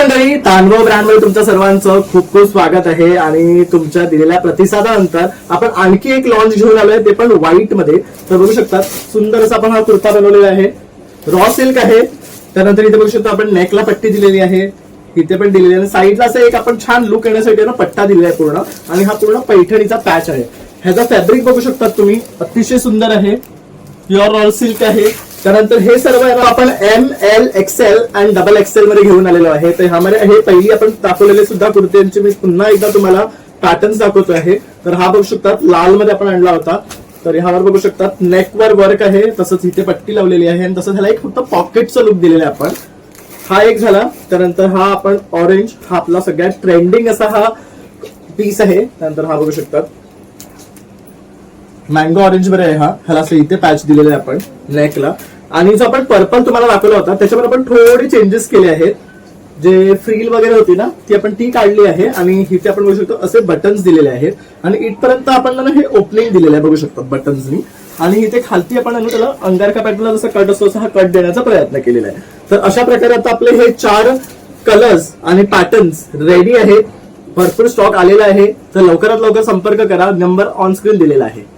मंडळी, तांडव ब्रँडमध्ये तुमच्या सर्वांचं खूप खूप स्वागत आहे. आणि तुमच्या दिलेल्या प्रतिसादानंतर आपण आणखी एक लॉन्च घेऊन आलोय, ते पण व्हाईट मध्ये. तर बघू शकता सुंदर असा आपण हा कुर्ता बनवलेला आहे, रॉ सिल्क आहे. त्यानंतर इथे बघू शकता आपण नेकला पट्टी दिलेली आहे, इथे पण दिलेली आहे. साईडला असं एक आपण छान लुक येण्यासाठी ना पट्टा दिलेला आहे पूर्ण. आणि हा पूर्ण पैठणीचा पॅच आहे. ह्याचा फॅब्रिक बघू शकता तुम्ही, अतिशय सुंदर आहे, प्युअर रॉ सिल्क आहे. त्यानंतर हे सर्व आपण ML XL आणि डबल XL मध्ये घेऊन आलेलो आहे. तर ह्यामध्ये हे पहिली आपण दाखवलेले सुद्धा कुर्त्यांचे मी पुन्हा एकदा तुम्हाला पॅटर्न्स दाखवतो आहे. तर हा बघू शकतात लाल मध्ये आपण आणला होता. तर ह्यावर बघू शकतात नेकवर वर्क आहे, तसंच इथे पट्टी लावलेली आहे आणि तसंच ह्याला एक फक्त पॉकेटचं लुक दिलेलं आहे आपण. हा एक झाला. त्यानंतर हा आपण ऑरेंज, हा आपला सगळ्यात ट्रेंडिंग असा हा पीस आहे. त्यानंतर हा बघू शकतात मँगो ऑरेंज मध्ये आहे. ह्याला असं इथे पॅच दिलेलं आहे आपण नेकला. आणि जो आपण पर्पल तुम्हाला दाखवला होता त्याच्यावर आपण थोडे चेंजेस केले आहेत. जे फ्रील वगैरे होती ना ती काढली आहे. आणि इथे आपण बघू शकतो असे बटन्स दिलेले आहेत. आणि इथपर्यंत आपण ना हे ओपनिंग दिलेलं आहे बघू शकतो बटन्सनी. आणि इथे खालती आपण त्याला अंगारका पॅटर्नला जसा कट असतो हा कट देण्याचा प्रयत्न केलेला आहे. तर अशा प्रकारे आता आपले हे 4 कलर्स आणि पॅटर्न्स रेडी आहेत. भरपूर स्टॉक आलेला आहे. तर लवकरात लवकर संपर्क करा, नंबर ऑन स्क्रीन दिलेला आहे.